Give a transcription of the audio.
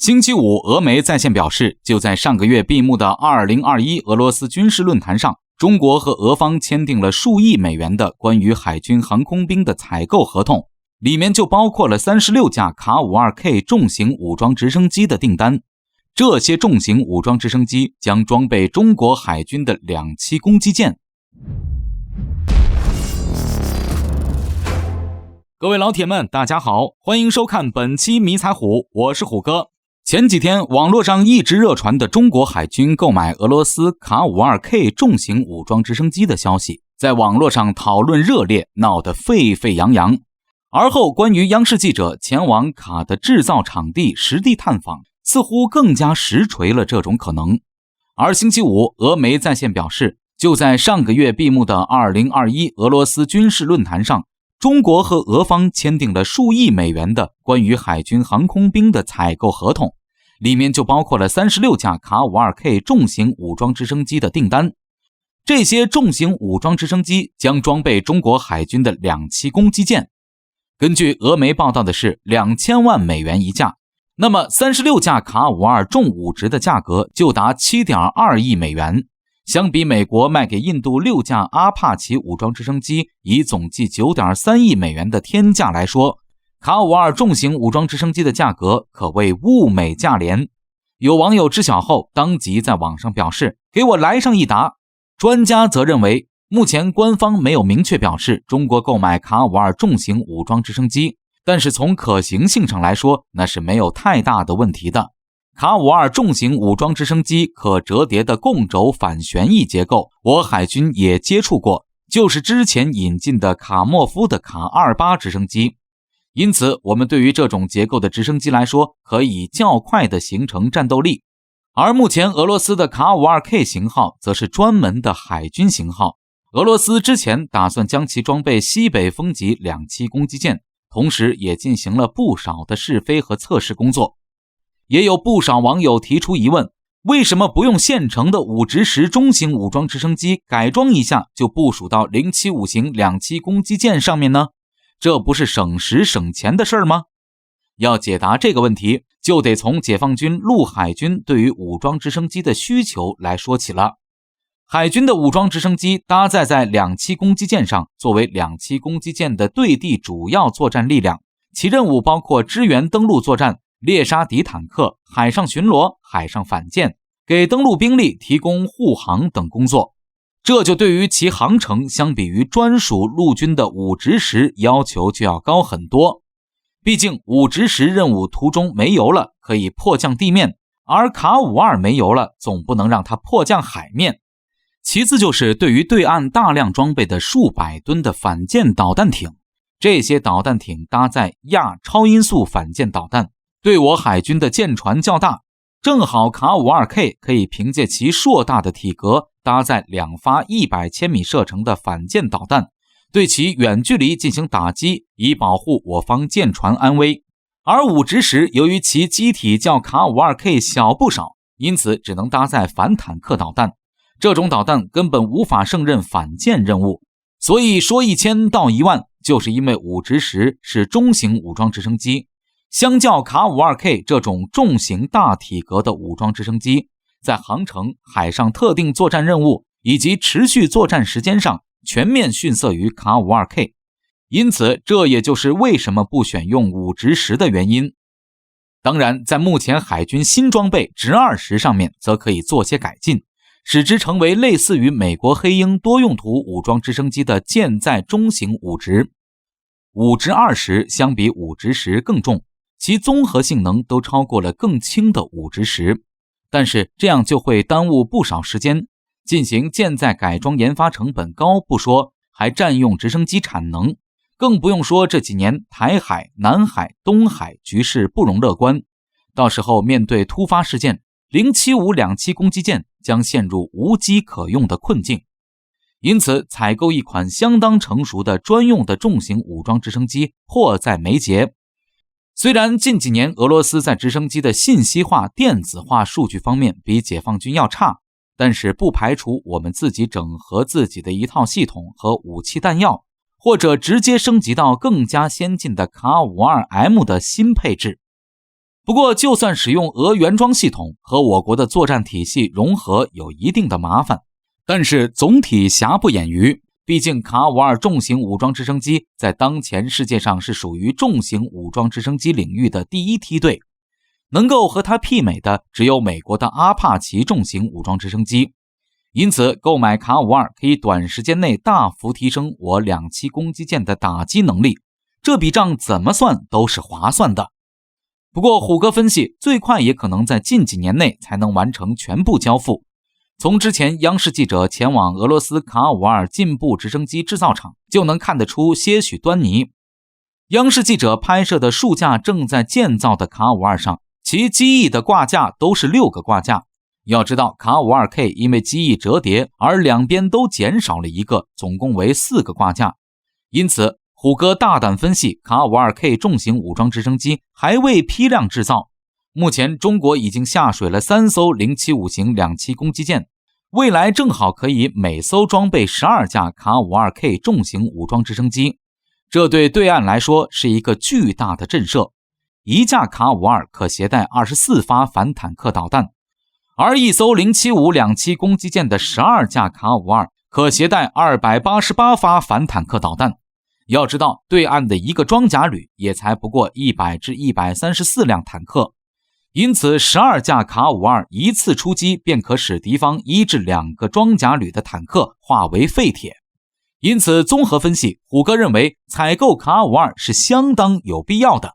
星期五，俄媒在线表示，就在上个月闭幕的2021俄罗斯军事论坛上，中国和俄方签订了数亿美元的关于海军航空兵的采购合同，里面就包括了36架卡 52K 重型武装直升机的订单。这些重型武装直升机将装备中国海军的2栖攻击舰。各位老铁们，大家好，欢迎收看本期迷彩虎，我是虎哥。前几天网络上一直热传的中国海军购买俄罗斯卡 52K 重型武装直升机的消息，在网络上讨论热烈，闹得沸沸扬扬。而后关于央视记者前往卡的制造场地实地探访，似乎更加实锤了这种可能。而星期五，俄媒在线表示，就在上个月闭幕的2021俄罗斯军事论坛上，中国和俄方签订了数亿美元的关于海军航空兵的采购合同，里面就包括了36架卡 52K 重型武装直升机的订单。这些重型武装直升机将装备中国海军的2栖攻击舰。根据俄媒报道的是2000万美元一架，那么36架卡52重武直的价格就达 7.2 亿美元。相比美国卖给印度6架阿帕奇武装直升机以总计 9.3 亿美元的天价来说，卡52重型武装直升机的价格可谓物美价廉。有网友知晓后当即在网上表示，给我来上一打。专家则认为，目前官方没有明确表示中国购买卡52重型武装直升机，但是从可行性上来说，那是没有太大的问题的。卡52重型武装直升机可折叠的共轴反旋翼结构，我海军也接触过，就是之前引进的卡莫夫的卡28直升机。因此，我们对于这种结构的直升机来说，可以较快地形成战斗力。而目前俄罗斯的卡 52K 型号则是专门的海军型号，俄罗斯之前打算将其装备西北风级2栖攻击舰，同时也进行了不少的试飞和测试工作。也有不少网友提出疑问，为什么不用现成的5直10中型武装直升机改装一下就部署到075型2栖攻击舰上面呢？这不是省时省钱的事儿吗？要解答这个问题，就得从解放军陆海军对于武装直升机的需求来说起了。海军的武装直升机搭载在2栖攻击舰上，作为2栖攻击舰的对地主要作战力量，其任务包括支援登陆作战、猎杀敌坦克、海上巡逻、海上反舰，给登陆兵力提供护航等工作。这就对于其航程相比于专属陆军的5直10要求就要高很多。毕竟5直10任务途中没油了，可以迫降地面，而卡52没油了，总不能让它迫降海面。其次就是对于对岸大量装备的数百吨的反舰导弹艇，这些导弹艇搭载亚超音速反舰导弹，对我海军的舰船较大，正好卡 52K 可以凭借其硕大的体格搭载2发100千米射程的反舰导弹，对其远距离进行打击，以保护我方舰船安危。而5直10由于其机体较卡 52K 小不少，因此只能搭载反坦克导弹，这种导弹根本无法胜任反舰任务。所以说1000到1万，就是因为5直10是中型武装直升机，相较卡 52K 这种重型大体格的武装直升机，在航程、海上特定作战任务以及持续作战时间上全面逊色于卡 52K， 因此这也就是为什么不选用5直10的原因。当然，在目前海军新装备直20上面则可以做些改进，使之成为类似于美国黑鹰多用途武装直升机的舰载中型武直。5直20相比5直10更重，其综合性能都超过了更轻的5直10，但是这样就会耽误不少时间，进行舰载改装研发成本高不说，还占用直升机产能，更不用说这几年台海、南海、东海局势不容乐观，到时候面对突发事件，075两栖攻击舰将陷入无机可用的困境。因此，采购一款相当成熟的专用的重型武装直升机迫在眉睫。虽然近几年俄罗斯在直升机的信息化、电子化数据方面比解放军要差，但是不排除我们自己整合自己的一套系统和武器弹药，或者直接升级到更加先进的卡 52M 的新配置。不过就算使用俄原装系统和我国的作战体系融合有一定的麻烦，但是总体瑕不掩瑜，毕竟卡5-2重型武装直升机在当前世界上是属于重型武装直升机领域的第一梯队，能够和它媲美的只有美国的阿帕奇重型武装直升机，因此购买卡5-2可以短时间内大幅提升我两栖攻击舰的打击能力，这笔账怎么算都是划算的。不过虎哥分析，最快也可能在近几年内才能完成全部交付。从之前央视记者前往俄罗斯卡5-2进步直升机制造厂就能看得出些许端倪。央视记者拍摄的数架正在建造的卡5-2上，其机翼的挂架都是6个挂架。要知道卡5-2K 因为机翼折叠而两边都减少了一个，总共为4个挂架。因此虎哥大胆分析，卡5-2K 重型武装直升机还未批量制造。目前中国已经下水了3艘075型两栖攻击舰，未来正好可以每艘装备12架卡5-2K 重型武装直升机，这对对岸来说是一个巨大的震慑。一架卡5-2可携带24发反坦克导弹，而一艘075两栖攻击舰的12架卡5-2可携带288发反坦克导弹。要知道对岸的一个装甲旅也才不过100至134辆坦克，因此12架卡5-2一次出击便可使敌方1至2个装甲旅的坦克化为废铁。因此综合分析，虎哥认为采购卡5-2是相当有必要的。